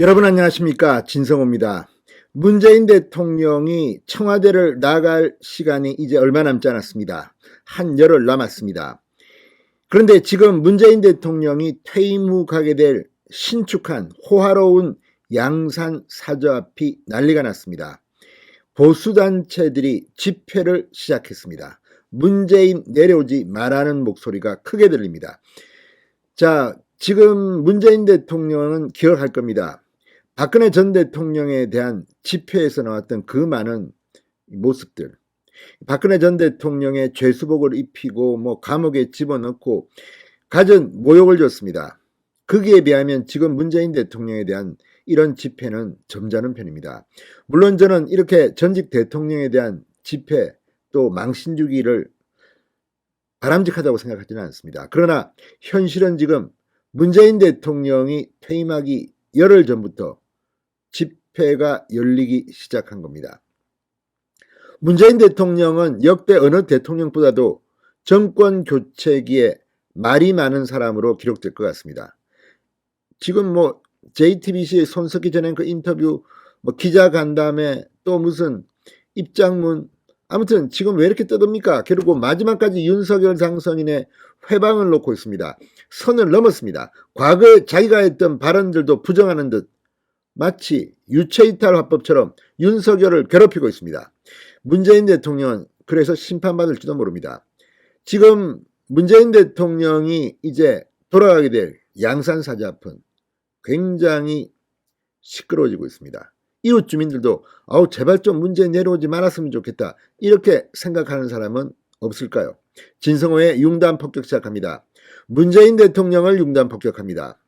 여러분 안녕하십니까, 진성호입니다. 문재인 대통령이 청와대를 나갈 시간이 이제 얼마 남지 않았습니다. 한 열흘 남았습니다. 그런데 지금 문재인 대통령이 퇴임 후 가게 될 신축한 호화로운 양산 사저 앞이 난리가 났습니다. 보수단체들이 집회를 시작했습니다. 문재인 내려오지 말라는 목소리가 크게 들립니다. 자, 지금 문재인 대통령은 기억할 겁니다. 박근혜 전 대통령에 대한 집회에서 나왔던 그 많은 모습들, 박근혜 전 대통령의 죄수복을 입히고 감옥에 집어넣고 갖은 모욕을 줬습니다. 거기에 비하면 지금 문재인 대통령에 대한 이런 집회는 점잖은 편입니다. 물론 저는 이렇게 전직 대통령에 대한 집회 또 망신 주기를 바람직하다고 생각하지는 않습니다. 그러나 현실은 지금 문재인 대통령이 퇴임하기 열흘 전부터 집회가 열리기 시작한 겁니다. 문재인 대통령은 역대 어느 대통령보다도 정권 교체기에 말이 많은 사람으로 기록될 것 같습니다. 지금 JTBC의 손석희 전 앵커 인터뷰, 기자 간담회, 또 무슨 입장문, 아무튼 지금 왜 이렇게 떠듭니까? 그리고 마지막까지 윤석열 당선인의 회방을 놓고 있습니다. 선을 넘었습니다. 과거에 자기가 했던 발언들도 부정하는 듯 마치 유체이탈 화법처럼 윤석열을 괴롭히고 있습니다. 문재인 대통령은 그래서 심판받을지도 모릅니다. 지금 문재인 대통령이 이제 돌아가게 될 양산 사저 앞은 굉장히 시끄러워지고 있습니다. 이웃 주민들도 제발 좀 문재인 내려오지 말았으면 좋겠다, 이렇게 생각하는 사람은 없을까요? 진성호의 융단 폭격 시작합니다. 문재인 대통령을 융단 폭격합니다.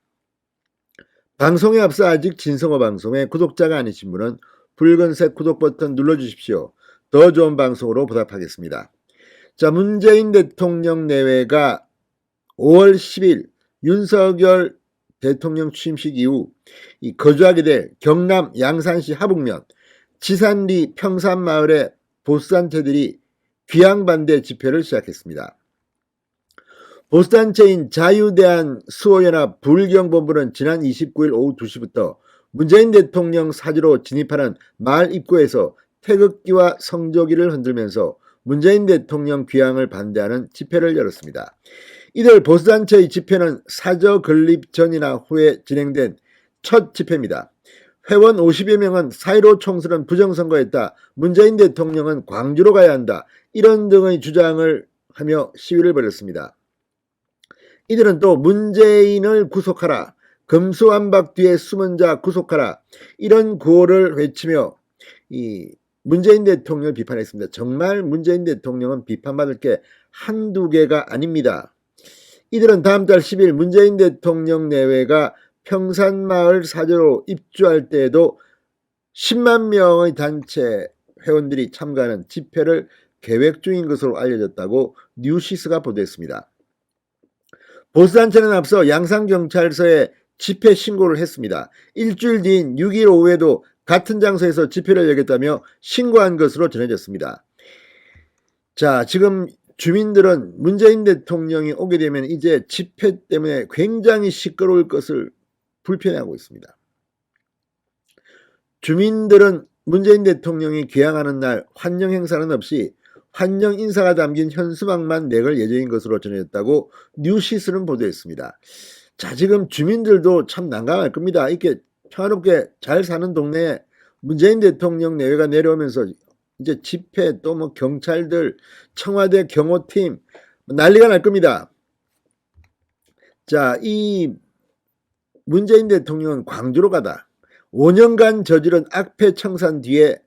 방송에 앞서 아직 진성호 방송의 구독자가 아니신 분은 붉은색 구독 버튼 눌러주십시오. 더 좋은 방송으로 보답하겠습니다. 자, 문재인 대통령 내외가 5월 10일 윤석열 대통령 취임식 이후 거주하게 될 경남 양산시 하북면 지산리 평산마을의 보수단체들이 귀양반대 집회를 시작했습니다. 보수단체인 자유대한 수호연합 불경본부는 지난 29일 오후 2시부터 문재인 대통령 사저로 진입하는 마을 입구에서 태극기와 성조기를 흔들면서 문재인 대통령 귀향을 반대하는 집회를 열었습니다. 이들 보수단체의 집회는 사저 건립 전이나 후에 진행된 첫 집회입니다. 회원 50여 명은 4.15 총선은 부정선거였다, 문재인 대통령은 광주로 가야 한다, 이런 등의 주장을 하며 시위를 벌였습니다. 이들은 또 문재인을 구속하라, 금수완박 뒤에 숨은 자 구속하라, 이런 구호를 외치며 문재인 대통령을 비판했습니다. 정말 문재인 대통령은 비판받을 게 한두 개가 아닙니다. 이들은 다음 달 10일 문재인 대통령 내외가 평산마을 사저로 입주할 때에도 10만 명의 단체 회원들이 참가하는 집회를 계획 중인 것으로 알려졌다고 뉴시스가 보도했습니다. 보수단체는 앞서 양산경찰서에 집회 신고를 했습니다. 일주일 뒤인 6일 오후에도 같은 장소에서 집회를 열겠다며 신고한 것으로 전해졌습니다. 자, 지금 주민들은 문재인 대통령이 오게 되면 이제 집회 때문에 굉장히 시끄러울 것을 불편해하고 있습니다. 주민들은 문재인 대통령이 귀향하는 날 환영 행사는 없이 환영 인사가 담긴 현수막만 내걸 예정인 것으로 전해졌다고 뉴시스는 보도했습니다. 자, 지금 주민들도 참 난감할 겁니다. 이렇게 평화롭게 잘 사는 동네에 문재인 대통령 내외가 내려오면서 이제 집회, 또 경찰들, 청와대 경호팀 난리가 날 겁니다. 자, 이 문재인 대통령은 광주로 가다 5년간 저지른 악패 청산 뒤에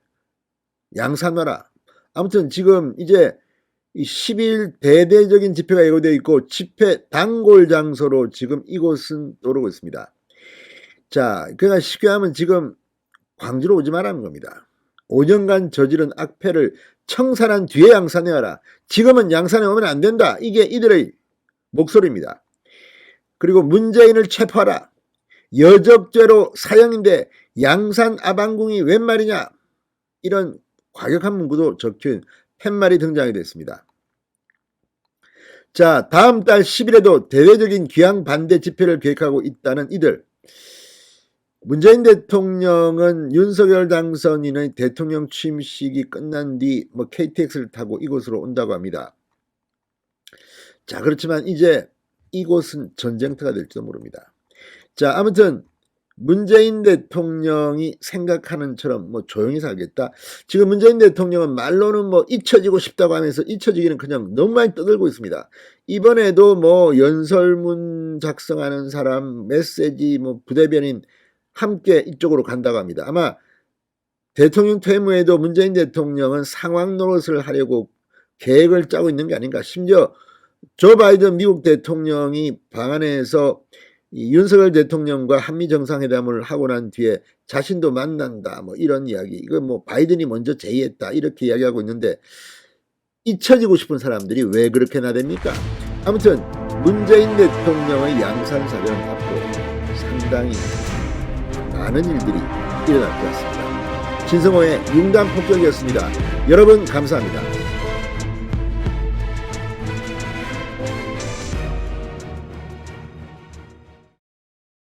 양산화라. 아무튼 지금 이제 10일 대대적인 집회가 예고되어 있고 집회 단골 장소로 지금 이곳은 떠오르고 있습니다. 자, 그러니까 쉽게 하면 지금 광주로 오지 말라는 겁니다. 5년간 저지른 악패를 청산한 뒤에 양산해 와라. 지금은 양산해 오면 안 된다. 이게 이들의 목소리입니다. 그리고 문재인을 체포하라. 여적죄로 사형인데 양산 아방궁이 웬 말이냐. 이런 과격한 문구도 적힌 팻말이 등장이 됐습니다. 자, 다음 달 10일에도 대대적인 귀향 반대 집회를 계획하고 있다는 이들. 문재인 대통령은 윤석열 당선인의 대통령 취임식이 끝난 뒤 KTX를 타고 이곳으로 온다고 합니다. 자, 그렇지만 이제 이곳은 전쟁터가 될지도 모릅니다. 자, 아무튼 문재인 대통령이 생각하는처럼 조용히 살겠다. 지금 문재인 대통령은 말로는 잊혀지고 싶다고 하면서 잊혀지기는 그냥 너무 많이 떠들고 있습니다. 이번에도 연설문 작성하는 사람, 메시지 부대변인 함께 이쪽으로 간다고 합니다. 아마 대통령 퇴임 후에도 문재인 대통령은 상황 노릇을 하려고 계획을 짜고 있는 게 아닌가. 심지어 조 바이든 미국 대통령이 방한해서 윤석열 대통령과 한미 정상회담을 하고 난 뒤에 자신도 만난다 이런 이야기. 이거 바이든이 먼저 제의했다 이렇게 이야기하고 있는데 잊혀지고 싶은 사람들이 왜 그렇게 나댑니까? 아무튼 문재인 대통령의 양산사변 앞으로 상당히 많은 일들이 일어날 것 같습니다. 진성호의 융단 폭격이었습니다. 여러분 감사합니다.